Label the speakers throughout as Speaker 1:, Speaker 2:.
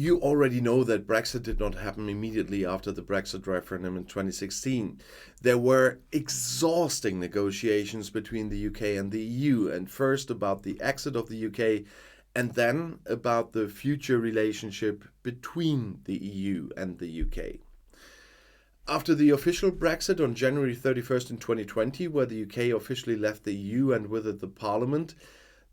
Speaker 1: You already know that Brexit did not happen immediately after the Brexit referendum in 2016. There were exhausting negotiations between the UK and the EU, and first about the exit of the UK, and then about the future relationship between the EU and the UK. After the official Brexit on January 31st in 2020, where the UK officially left the EU and with it the Parliament,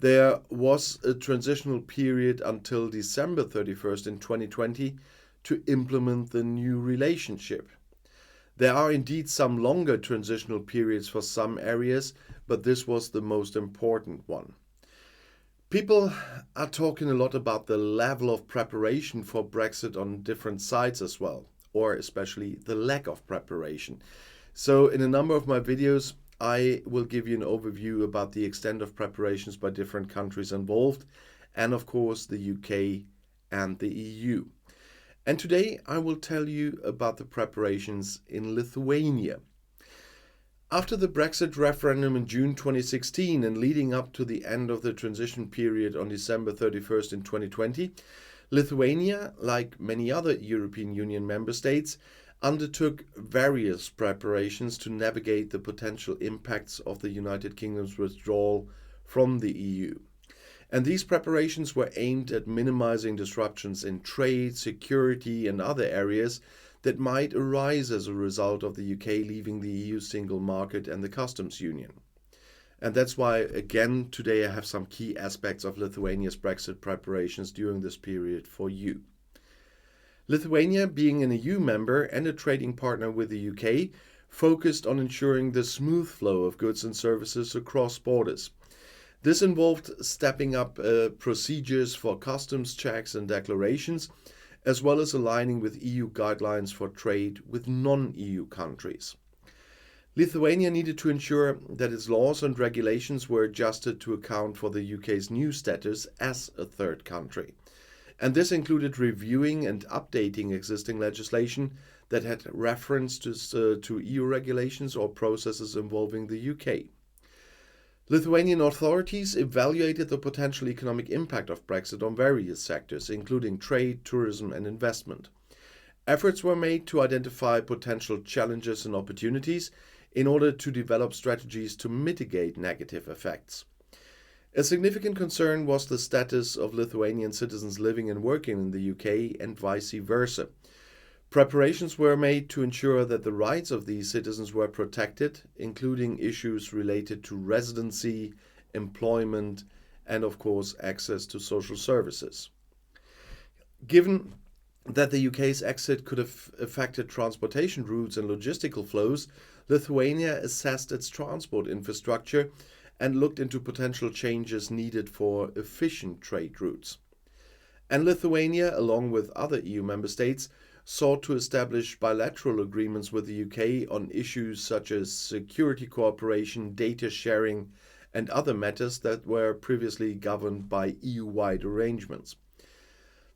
Speaker 1: there was a transitional period until December 31st in 2020 to implement the new relationship. There are indeed some longer transitional periods for some areas, but this was the most important one. People are talking a lot about the level of preparation for Brexit on different sides as well, or especially the lack of preparation. So in a number of my videos, I will give you an overview about the extent of preparations by different countries involved, and of course the UK and the EU. And today I will tell you about the preparations in Lithuania. After the Brexit referendum in June 2016 and leading up to the end of the transition period on December 31st in 2020, Lithuania, like many other European Union member states, undertook various preparations to navigate the potential impacts of the United Kingdom's withdrawal from the EU. And these preparations were aimed at minimizing disruptions in trade, security, and other areas that might arise as a result of the UK leaving the EU single market and the customs union. And that's why, again, today I have some key aspects of Lithuania's Brexit preparations during this period for you. Lithuania, being an EU member and a trading partner with the UK, focused on ensuring the smooth flow of goods and services across borders. This involved stepping up procedures for customs checks and declarations, as well as aligning with EU guidelines for trade with non-EU countries. Lithuania needed to ensure that its laws and regulations were adjusted to account for the UK's new status as a third country. And this included reviewing and updating existing legislation that had reference to EU regulations or processes involving the UK. Lithuanian authorities evaluated the potential economic impact of Brexit on various sectors, including trade, tourism, and investment. Efforts were made to identify potential challenges and opportunities in order to develop strategies to mitigate negative effects. A significant concern was the status of Lithuanian citizens living and working in the UK and vice versa. Preparations were made to ensure that the rights of these citizens were protected, including issues related to residency, employment, and of course access to social services. Given that the UK's exit could have affected transportation routes and logistical flows, Lithuania assessed its transport infrastructure and looked into potential changes needed for efficient trade routes. And Lithuania, along with other EU member states, sought to establish bilateral agreements with the UK on issues such as security cooperation, data sharing, and other matters that were previously governed by EU-wide arrangements.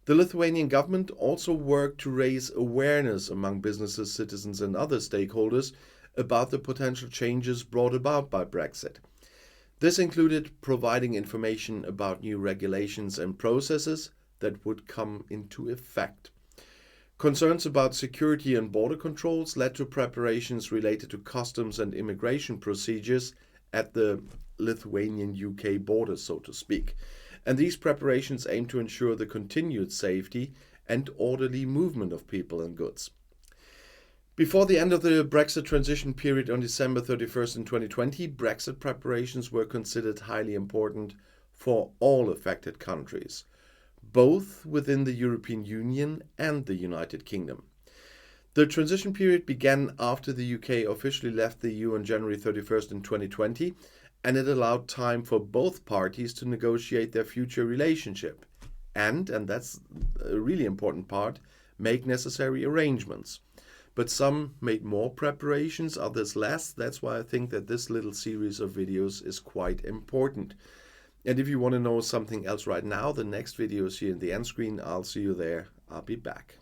Speaker 1: The Lithuanian government also worked to raise awareness among businesses, citizens, and other stakeholders about the potential changes brought about by Brexit. This included providing information about new regulations and processes that would come into effect. Concerns about security and border controls led to preparations related to customs and immigration procedures at the Lithuanian-UK border, so to speak. And these preparations aim to ensure the continued safety and orderly movement of people and goods. Before the end of the Brexit transition period on December 31st in 2020, Brexit preparations were considered highly important for all affected countries, both within the European Union and the United Kingdom. The transition period began after the UK officially left the EU on January 31st in 2020, and it allowed time for both parties to negotiate their future relationship and that's a really important part, make necessary arrangements. But some made more preparations, others less. That's why I think that this little series of videos is quite important. And if you want to know something else right now, the next video is here in the end screen. I'll see you there. I'll be back.